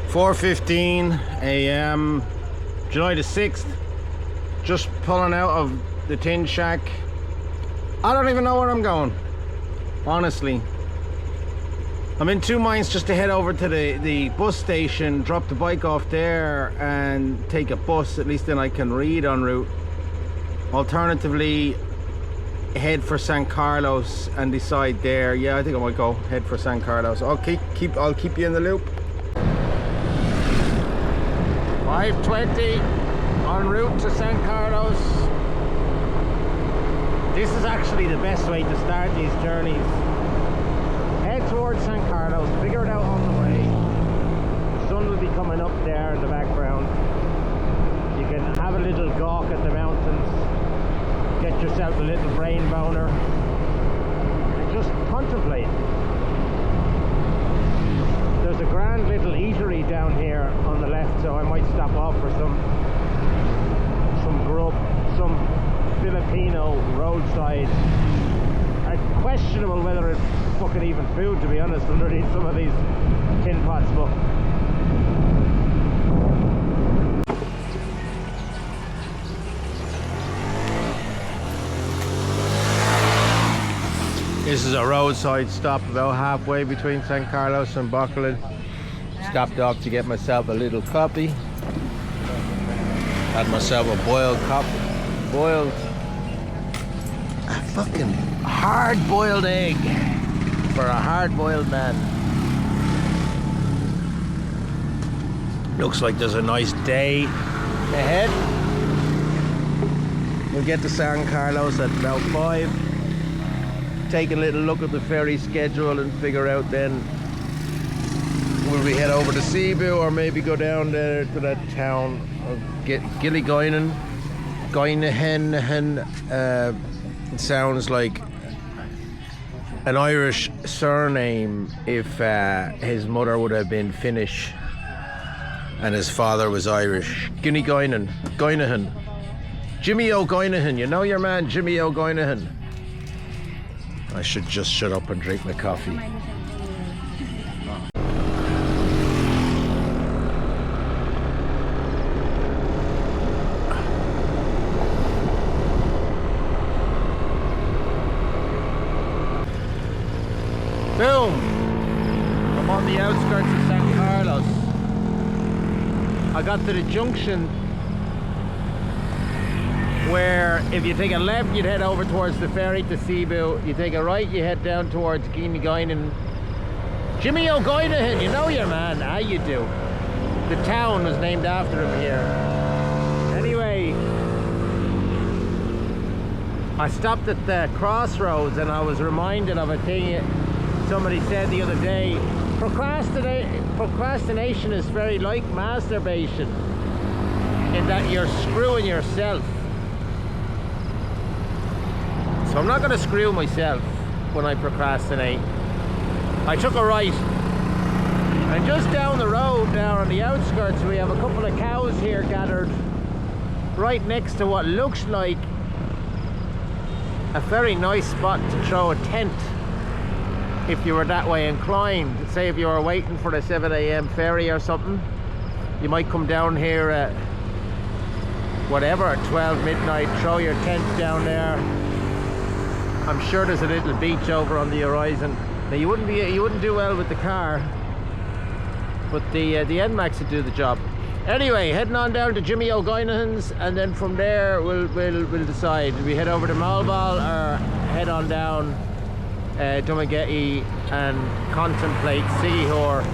4:15 a.m. July the 6th. Just pulling out of the tin shack. I don't even know where I'm going, honestly. I'm in two minds just to head over to the bus station, drop the bike off there and take a bus. At least then I can read en route. Alternatively, head for San Carlos and decide there. Yeah, I think I might go head for San Carlos. I'll keep you in the loop. 5:20 en route to San Carlos. This is actually the best way to start these journeys. Head towards San Carlos, figure it out on the way. The sun will be coming up there in the background. You can have a little gawk at the mountains, get yourself a little brain boner, and just contemplate. There's a grand little eatery down here on the left, so I might stop off for some grub, some Filipino roadside. Questionable whether it's fucking even food, to be honest, underneath some of these tin pots, but this is a roadside stop about halfway between San Carlos and Bocolin. Stopped off to get myself a little coffee. Had myself a boiled a fucking hard-boiled egg for a hard-boiled man. Looks like there's a nice day ahead. We'll get to San Carlos at about 5. Take a little look at the ferry schedule and figure out then will we head over to Cebu or maybe go down there to that town of Gilligoynan. It sounds like an Irish surname if his mother would have been Finnish and his father was Irish. Gilligoynan, Goynahan. Jimmy O'Goynahan, you know your man Jimmy O'Goynahan. I should just shut up and drink my coffee. Boom! I'm on the outskirts of San Carlos. I got to the junction where if you take a left you'd head over towards the ferry to Cebu. You take a right, you head down towards Gilligoynan. Jimmy O'Goynahan, you know your man. How you do? The town was named after him here. Anyway, I stopped at the crossroads and I was reminded of a thing somebody said the other day. Procrastination is very like masturbation in that you're screwing yourself. So I'm not going to screw myself when I procrastinate. I took a right, and just down the road, down on the outskirts, we have a couple of cows here gathered right next to what looks like a very nice spot to throw a tent if you were that way inclined. Say if you were waiting for the 7 a.m. ferry or something, you might come down here at whatever, at 12 midnight, throw your tent down there. I'm sure there's a little beach over on the horizon. Now you wouldn't do well with the car, but the NMAX would do the job. Anyway, heading on down to Jimmy O'Goynahan's, and then from there we'll decide. Do we head over to Malbal or head on down Dumaguete and contemplate siquijor,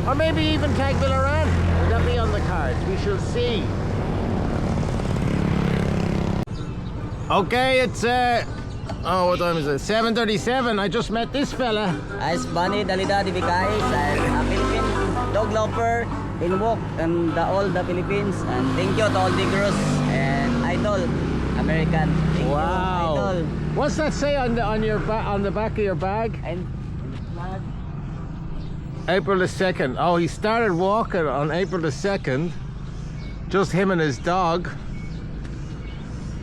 or maybe even Tagbilaran? Would that be on the cards? We shall see. Okay, it's oh, what time is it? 7:37. I just met this fella. Ice Bunny Dalida Dibigais, a Philippine dog lover in walk and all the Philippines, and thank you to all the girls and idol American. Thank Wow. you, idol. What's that say on the back of your bag? And April the 2nd. Oh, he started walking on April the 2nd. Just him and his dog.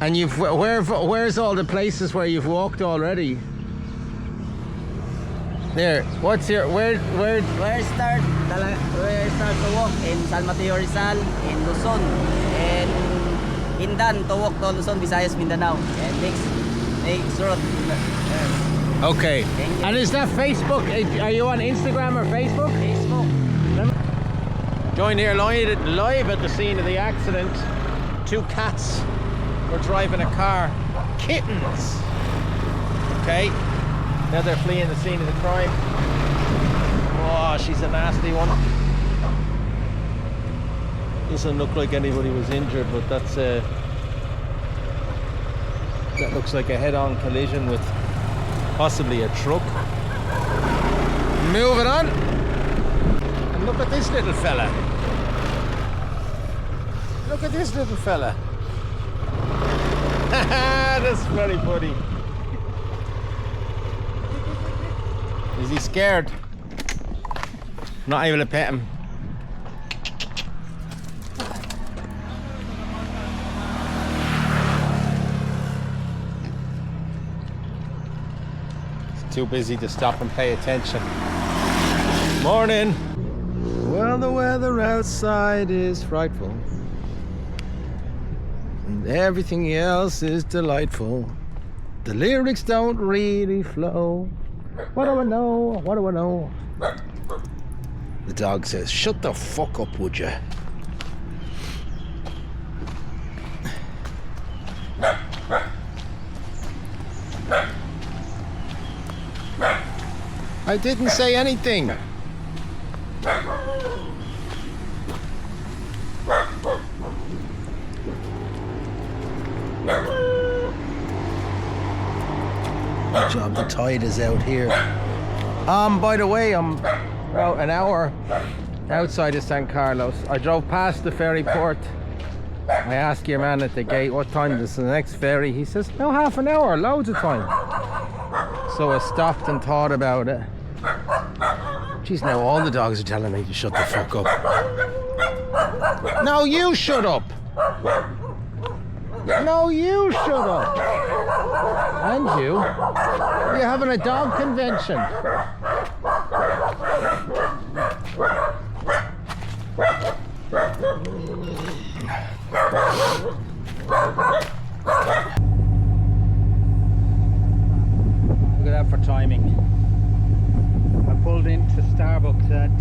And where's all the places where you've walked already? There. What's your where? Where start to walk in San Mateo Rizal, in Luzon, and Indan to walk to Luzon, Visayas, Mindanao, and next road. Okay. Thank you. And is that Facebook? Are you on Instagram or Facebook? Facebook. Joined here live at the scene of the accident. 2 cats were driving a car. Kittens. Okay. Now they're fleeing the scene of the crime. Oh, she's a nasty one. Doesn't look like anybody was injured, but that looks like a head-on collision with possibly a truck. Moving on. And look at this little fella. Look at this little fella. That's very funny. Is he scared? Not able to pet him. He's too busy to stop and pay attention. Morning. Well, the weather outside is frightful. And everything else is delightful. The lyrics don't really flow. What do I know? What do I know? The dog says, shut the fuck up, would you? I didn't say anything. Good job, the tide is out here. By the way, I'm about an hour outside of San Carlos. I drove past the ferry port. I asked your man at the gate, what time is the next ferry? He says, no, half an hour, loads of time. So I stopped and thought about it. Jeez, now all the dogs are telling me to shut the fuck up. No, you shut up. No, you shut up. And you. You're having a dog convention. Look at that for timing. I pulled into Starbucks at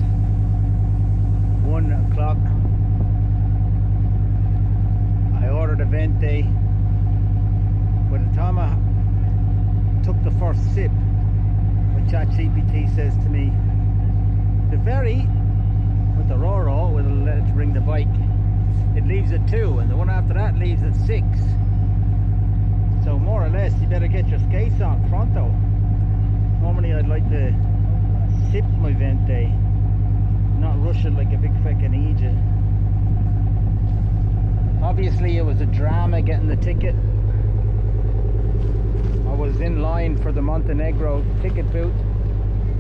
1 o'clock. I ordered a venti. By the time I took the first sip, my ChatGPT says to me, the ferry with the Roro will let it bring the bike. It leaves at 2 and the one after that leaves at 6. So more or less you better get your skates on pronto. Normally I'd like to sip my venti, not rush it like a big fucking idiot. Obviously it was a drama getting the ticket. I was in line for the Montenegro ticket booth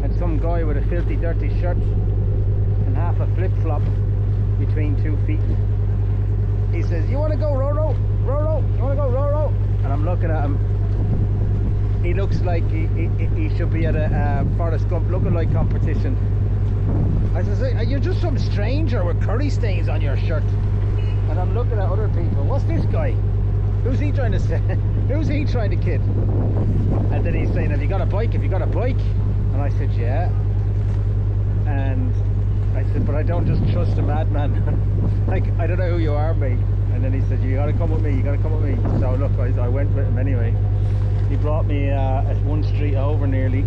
and some guy with a filthy dirty shirt and half a flip-flop between 2 feet. He says, you want to go Roro? Roro? You want to go Roro? And I'm looking at him. He looks like he should be at a Forrest Gump lookalike competition. I says, are you just some stranger with curry stains on your shirt? And I'm looking at other people. What's this guy? Who's he trying to say? Who's he trying to kid? And then he's saying, have you got a bike? Have you got a bike? And I said, yeah. And I said, but I don't just trust a madman. Like, I don't know who you are, mate. And then he said, you gotta come with me, you gotta come with me. So look, I went with him anyway. He brought me at one street over nearly.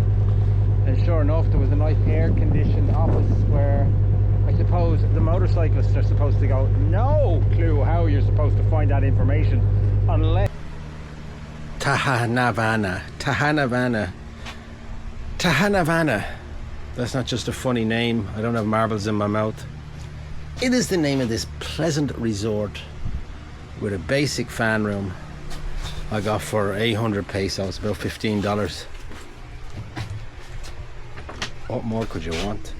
And sure enough, there was a nice air-conditioned office where I suppose the motorcyclists are supposed to go. No clue how you're supposed to find that information unless... Tahanavana. That's not just a funny name. I don't have marbles in my mouth. It is the name of this pleasant resort with a basic fan room I got for 800 pesos, about $15. What more could you want?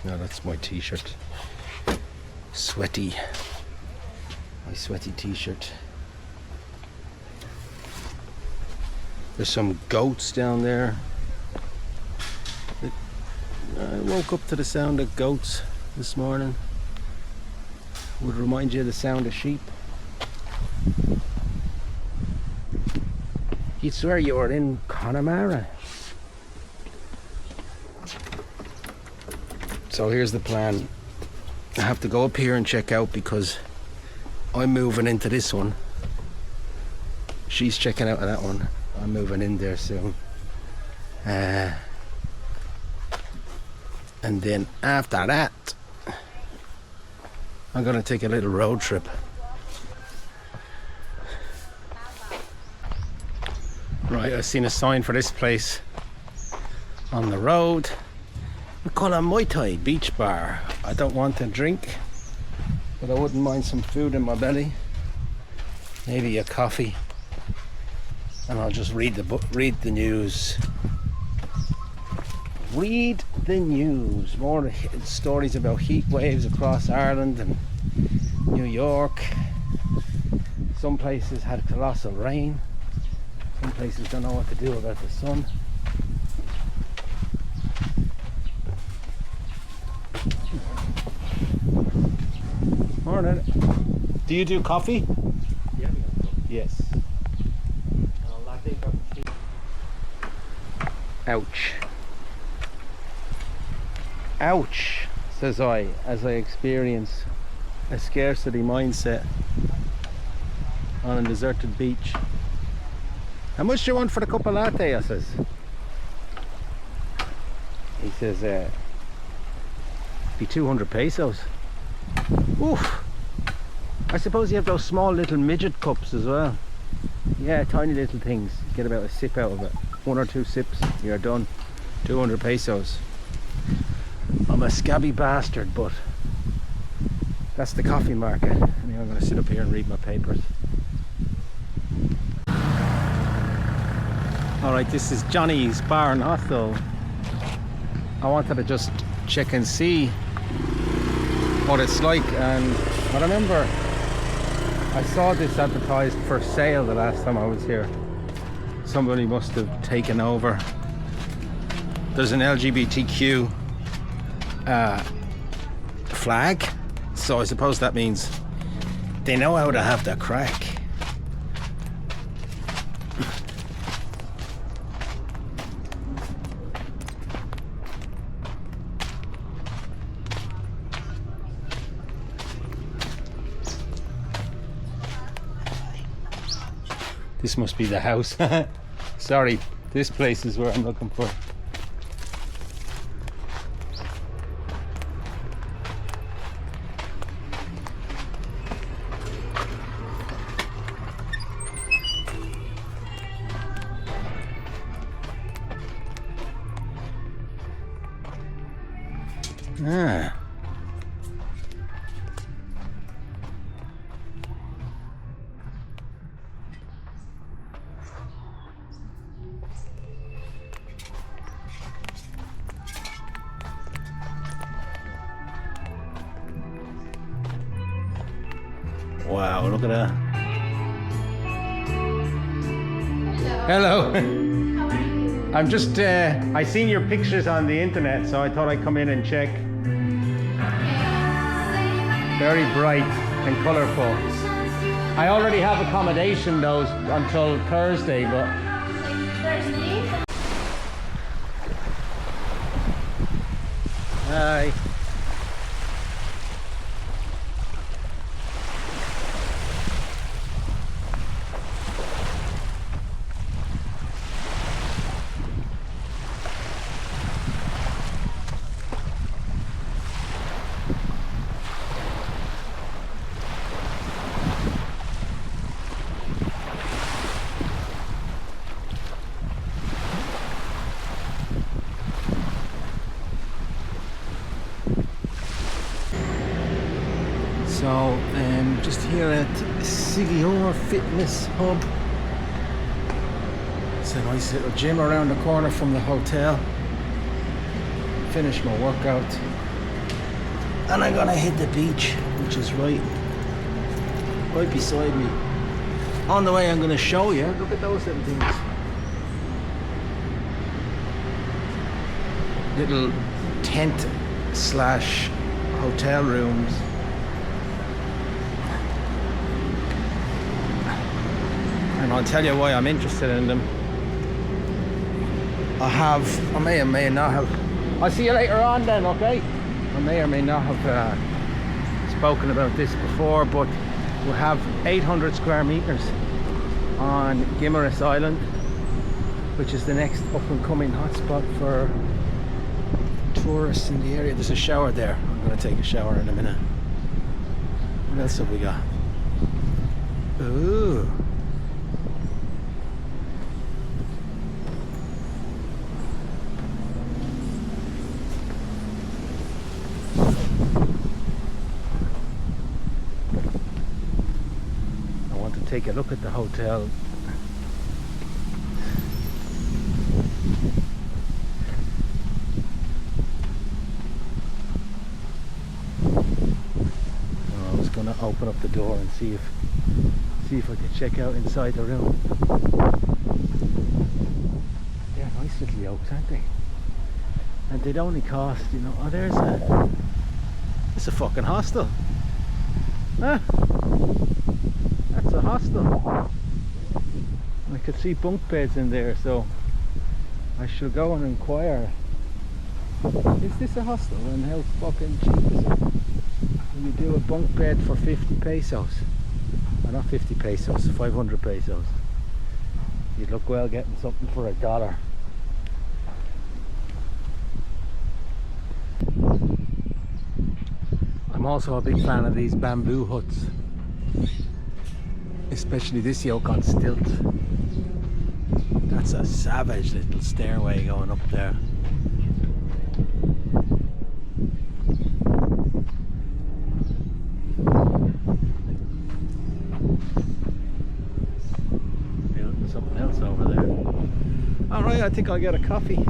No, that's my t-shirt. Sweaty. My sweaty t-shirt. There's some goats down there. I woke up to the sound of goats this morning. Would remind you of the sound of sheep. You'd swear you were in Connemara. So here's the plan. I have to go up here and check out because I'm moving into this one. She's checking out of that one. I'm moving in there soon. And then after that, I'm gonna take a little road trip. Right, I've seen a sign for this place on the road. We call it Muay Thai Beach Bar. I don't want to drink, but I wouldn't mind some food in my belly. Maybe a coffee. And I'll just read the book, read the news. Read the news. More stories about heat waves across Ireland and New York. Some places had colossal rain. Some places don't know what to do about the sun. Morning. Do you do coffee? Yeah, we have coffee. Yes. Latte cappuccino. Ouch. Ouch, says I, as I experience a scarcity mindset on a deserted beach. How much do you want for the cup of latte? I says. He says, be 200 pesos. Oof. I suppose you have those small little midget cups as well. Yeah, tiny little things. Get about a sip out of it. 1 or 2 sips, you're done. 200 pesos. I'm a scabby bastard, but that's the coffee market. Anyway, I'm going to sit up here and read my papers. Alright, this is Johnny's Bar and Hostel. I wanted to just check and see what it's like, and I remember I saw this advertised for sale the last time I was here. Somebody must have taken over. There's an LGBTQ flag, so I suppose that means they know how to have their crack. This must be the house. Sorry, this place is where I'm looking for. Ah. Wow, look at that. Hello. How are you? I'm just, I seen your pictures on the internet, so I thought I'd come in and check. Very bright and colourful. I already have accommodation though until Thursday, but... Thursday? Hi. So, just here at Siquijor Fitness Hub. It's a nice little gym around the corner from the hotel. Finish my workout. And I'm gonna hit the beach, which is right beside me. On the way I'm gonna show you, look at those little things. little tent slash hotel rooms. And I'll tell you why I'm interested in them. I may or may not have. I'll see you later on then, okay? I may or may not have spoken about this before, but we have 800 square meters on Guimaras Island, which is the next up and coming hotspot for tourists in the area. There's a shower there. I'm going to take a shower in a minute. What else have we got? Ooh. I want to take a look at the hotel. I was going to open up the door and see if I could check out inside the room. They're nice little yolks, aren't they? And they'd only cost, you know, oh, there's a fucking hostel. Huh? That's a hostel. I could see bunk beds in there, so I should go and inquire. Is this a hostel, and how fucking cheap is it? You do a bunk bed for 50 pesos. Or not 50 pesos, 500 pesos. You'd look well getting something for $1. I'm also a big fan of these bamboo huts, especially this yoke on stilts. That's a savage little stairway going up there. Something else over there. Alright, I think I'll get a coffee.